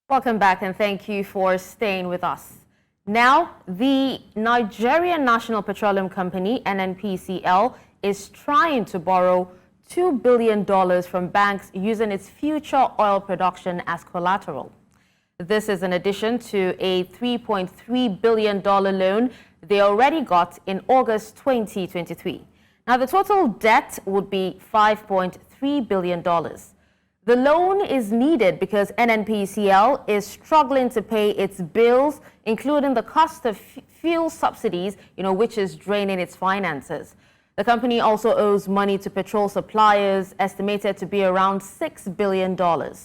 Welcome back and thank you for staying with us. Now, the Nigerian National Petroleum Company, NNPCL, is trying to borrow $2 billion from banks using its future oil production as collateral. This is in addition to a $3.3 billion loan they already got in August 2023. Now, the total debt would be $5.3 billion. The loan is needed because NNPCL is struggling to pay its bills, including the cost of fuel subsidies, which is draining its finances. The company also owes money to petrol suppliers, estimated to be around $6 billion. The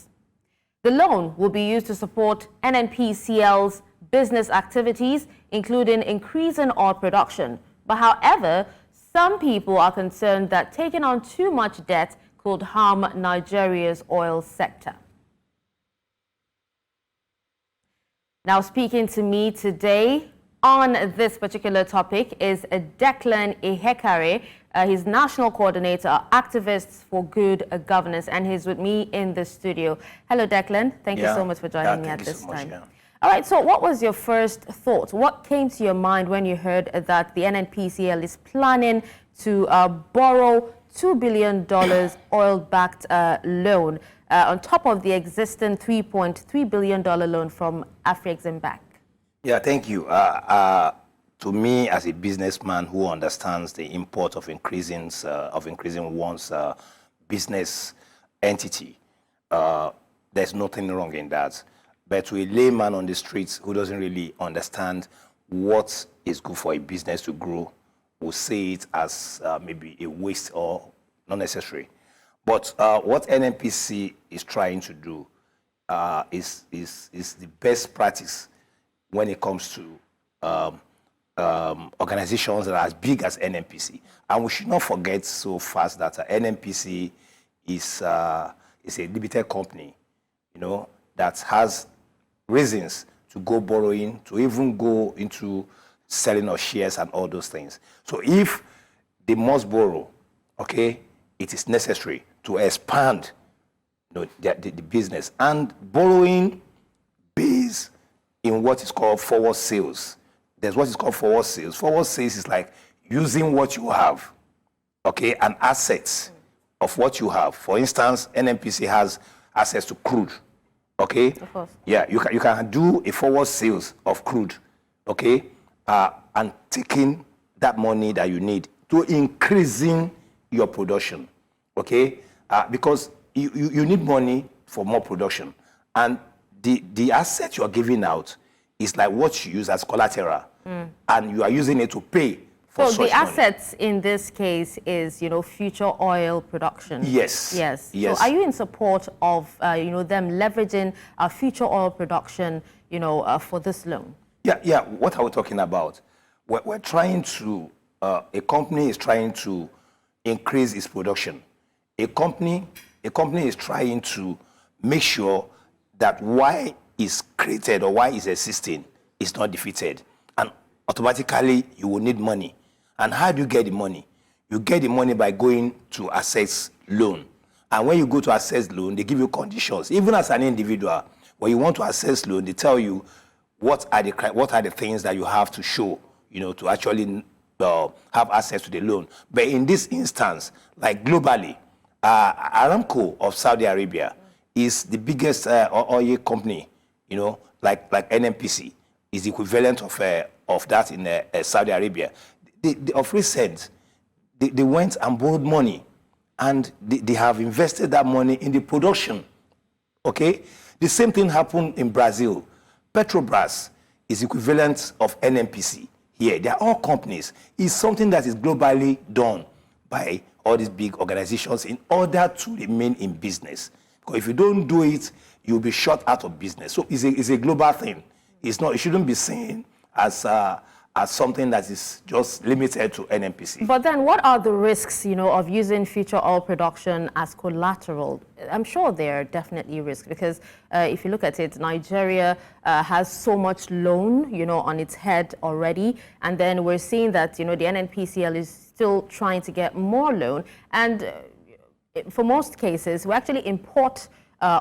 loan will be used to support NNPCL's business activities, including increasing oil production. But however, some people are concerned that taking on too much debt could harm Nigeria's oil sector. Now, speaking to me today on this particular topic is Declan Ihekaire. He's National Coordinator, Activists for Good Governance, and he's with me in the studio. Hello, Declan. Thank you so much for joining me at this time. All right, so what was your first thought? What came to your mind when you heard that the NNPCL is planning to borrow $2 billion oil-backed loan on top of the existing $3.3 billion loan from Afrexim Bank? Yeah, thank you. To me, as a businessman who understands the import of increasing one's business entity, there's nothing wrong in that. But to a layman on the streets who doesn't really understand what is good for a business to grow, will say it as maybe a waste or not necessary. But what NNPC is trying to do is the best practice when it comes to organizations that are as big as NNPC. And we should not forget so fast that NNPC is a limited company, that has reasons to go borrowing, to even go into selling of shares and all those things. So if they must borrow, okay, it is necessary to expand the business. And borrowing based in what is called forward sales. There's what is called forward sales. Forward sales is like using what you have, okay, and assets of what you have. For instance, NNPC has access to crude, okay? Of course. Yeah, you can do a forward sales of crude, okay, and taking that money that you need to increasing your production, okay? Because you need money for more production. And the asset you are giving out is like what you use as collateral, and you are using it to pay for such money. So the assets in this case is, future oil production. Yes. Yes. Yes. So are you in support of, them leveraging future oil production, for this loan? Yeah. What are we talking about? We're trying to, a company is trying to increase its production. A company is trying to make sure that why is created or why is existing is not defeated. And automatically, you will need money. And how do you get the money? You get the money by going to access loan. And when you go to access loan, they give you conditions. Even as an individual, when you want to access loan, they tell you what are the things that you have to show, to actually have access to the loan. But in this instance, like globally, Aramco of Saudi Arabia is the biggest oil company, like NNPC is the equivalent of that in Saudi Arabia. Of recent, they went and borrowed money, and they have invested that money in the production, okay? The same thing happened in Brazil. Petrobras is equivalent of NNPC here. They are all companies. It's something that is globally done by all these big organizations in order to remain in business. Because if you don't do it, you'll be shut out of business. So it's a global thing. It shouldn't be seen as something that is just limited to NNPC. But then what are the risks, of using future oil production as collateral? I'm sure there are definitely risks because if you look at it, Nigeria has so much loan, on its head already. And then we're seeing that, the NNPCL is still trying to get more loan. And for most cases, we actually import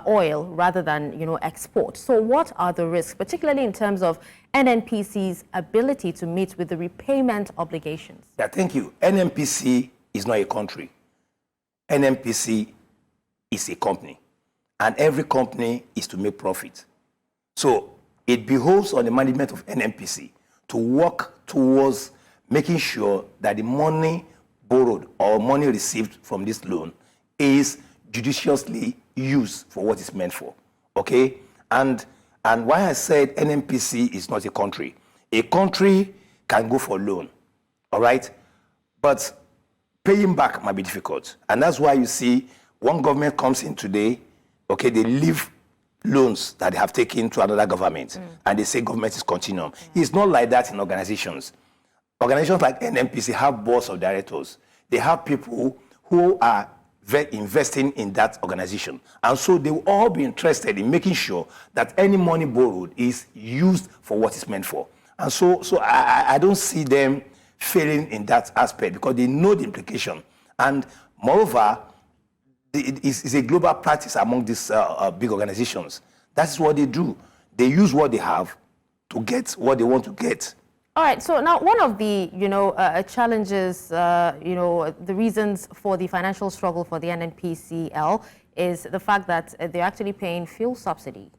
oil rather than, export. So what are the risks, particularly in terms of NNPC's ability to meet with the repayment obligations? Yeah, thank you. NNPC is not a country. NNPC is a company. And every company is to make profit. So it behoves on the management of NNPC to work towards making sure that the money borrowed or money received from this loan is judiciously used for what it's meant for. Okay? And why I said NNPC is not a country. A country can go for loan, all right? But paying back might be difficult. And that's why you see one government comes in today, okay, they leave loans that they have taken to another government, and they say government is continuum. It's not like that in organizations. Organizations like NNPC have boards of directors. They have people who are investing in that organization. And so they will all be interested in making sure that any money borrowed is used for what it's meant for. And so I don't see them failing in that aspect because they know the implication. And moreover, it's a global practice among these big organizations. That's what they do. They use what they have to get what they want to get. All right. So now, one of the challenges, the reasons for the financial struggle for the NNPCL is the fact that they're actually paying fuel subsidy.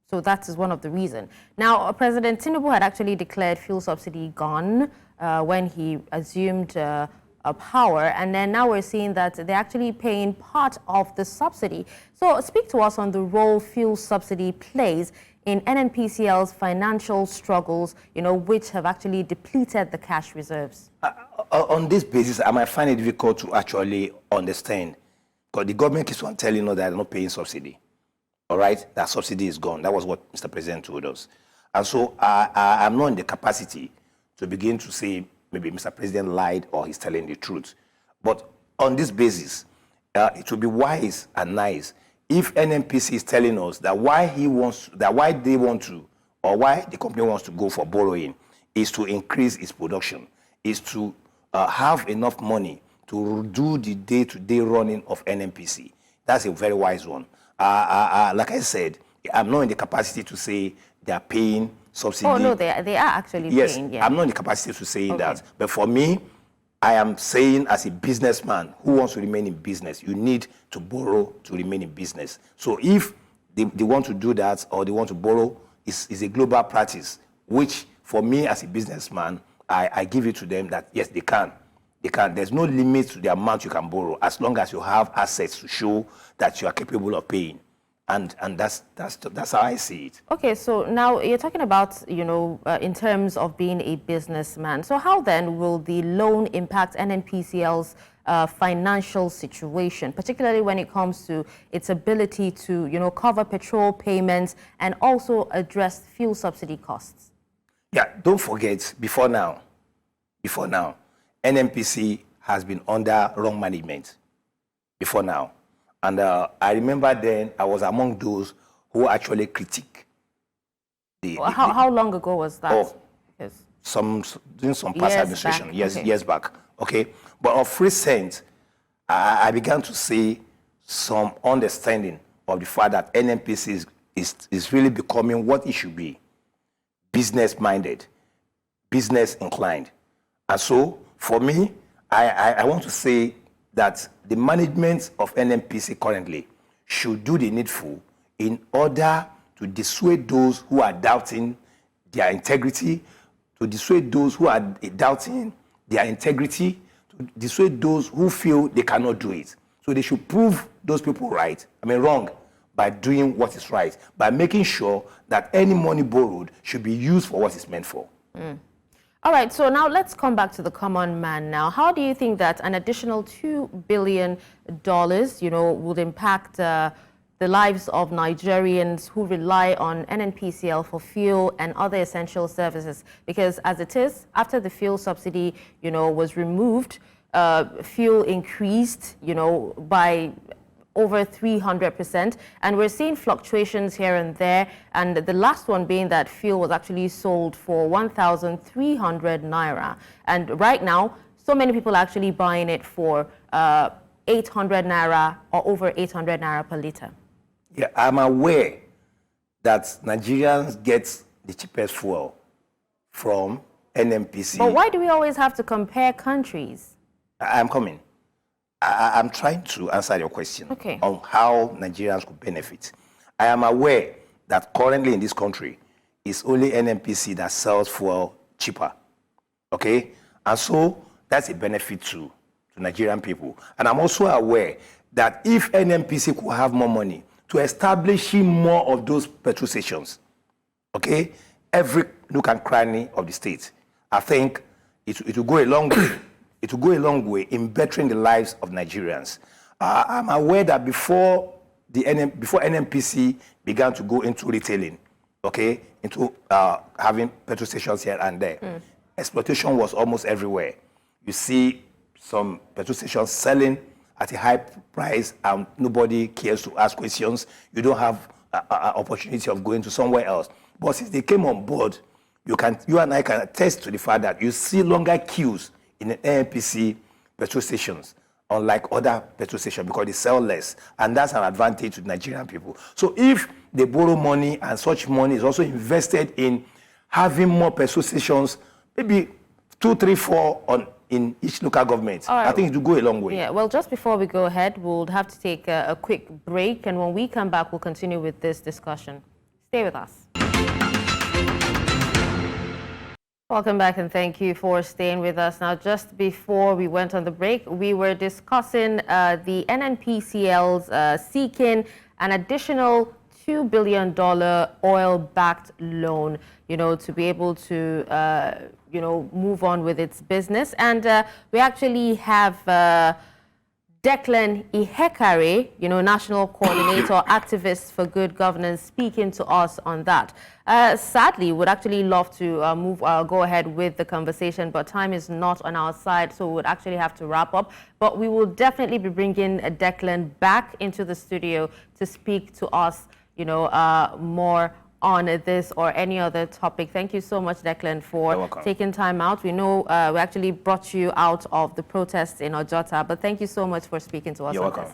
So that is one of the reasons. Now, President Tinubu had actually declared fuel subsidy gone when he assumed power, and then now we're seeing that they're actually paying part of the subsidy. So speak to us on the role fuel subsidy plays in NNPCL's financial struggles, which have actually depleted the cash reserves. On this basis, I might find it difficult to actually understand, because the government keeps on telling us that they're not paying subsidy. All right, that subsidy is gone. That was what Mr. President told us. And so I'm not in the capacity to begin to say maybe Mr. President lied or he's telling the truth. But on this basis, it would be wise and nice if NNPC is telling us that why they want to, or why the company wants to go for borrowing is to increase its production, is to have enough money to do the day-to-day running of NNPC. That's a very wise one. Like I said, I'm not in the capacity to say they are paying subsidy. Oh, no, they are actually paying. Yes, I'm not in the capacity to say that. But for me, I am saying as a businessman who wants to remain in business, you need to borrow to remain in business. So if they want to do that or they want to borrow, is a global practice, which for me as a businessman, I give it to them that, yes, they can. They can. There's no limit to the amount you can borrow as long as you have assets to show that you are capable of paying. And that's how I see it. Okay, so now you're talking about, in terms of being a businessman. So how then will the loan impact NNPCL's financial situation, particularly when it comes to its ability to, cover petrol payments and also address fuel subsidy costs? Yeah, don't forget, before now, NNPC has been under wrong management. Before now. And I remember then I was among those who actually critique how long ago was that? Oh, during some past administration, years back. Okay, but of recent, I began to see some understanding of the fact that NNPC is really becoming what it should be: business-minded, business-inclined. And so, for me, I want to say that the management of NNPC currently should do the needful in order to dissuade those who are doubting their integrity, to dissuade those who are doubting their integrity, to dissuade those who feel they cannot do it. So they should prove those people wrong, by doing what is right, by making sure that any money borrowed should be used for what it's meant for. All right, so now let's come back to the common man now. How do you think that an additional $2 billion, would impact the lives of Nigerians who rely on NNPCL for fuel and other essential services? Because as it is, after the fuel subsidy, was removed, fuel increased, by over 300%, and we're seeing fluctuations here and there, and the last one being that fuel was actually sold for 1,300 naira, and right now so many people are actually buying it for 800 naira or over 800 naira per liter. Yeah, I'm aware that Nigerians get the cheapest fuel from NNPC. But why do we always have to compare countries? I'm coming. I'm trying to answer your question on how Nigerians could benefit. I am aware that currently in this country, it's only NNPC that sells fuel cheaper. Okay? And so that's a benefit to Nigerian people. And I'm also aware that if NNPC could have more money to establishing more of those petrol stations, okay, every nook and cranny of the state, I think it will go a long way. It will go a long way in bettering the lives of Nigerians. I'm aware that before NNPC began to go into retailing, okay, into having petrol stations here and there, exploitation was almost everywhere. You see some petrol stations selling at a high price and nobody cares to ask questions. You don't have an opportunity of going to somewhere else. But since they came on board, you and I can attest to the fact that you see longer queues in the NNPC petrol stations, unlike other petrol stations, because they sell less. And that's an advantage to Nigerian people. So if they borrow money and such money is also invested in having more petrol stations, maybe 2, 3, 4 in each local government, I think it will go a long way. Yeah, well, just before we go ahead, we'll have to take a quick break. And when we come back, we'll continue with this discussion. Stay with us. Welcome back, and thank you for staying with us. Now, just before we went on the break, we were discussing the NNPCL's seeking an additional $2 billion oil-backed loan, to be able to, move on with its business. And we actually have Declan Ihekaire, National Coordinator, Activists for Good Governance, speaking to us on that. Sadly, would actually love to go ahead with the conversation, but time is not on our side, so we would actually have to wrap up. But we will definitely be bringing Declan back into the studio to speak to us, more on this or any other topic. Thank you so much, Declan, for taking time out. We know we actually brought you out of the protests in Ojota, but thank you so much for speaking to us. You're welcome.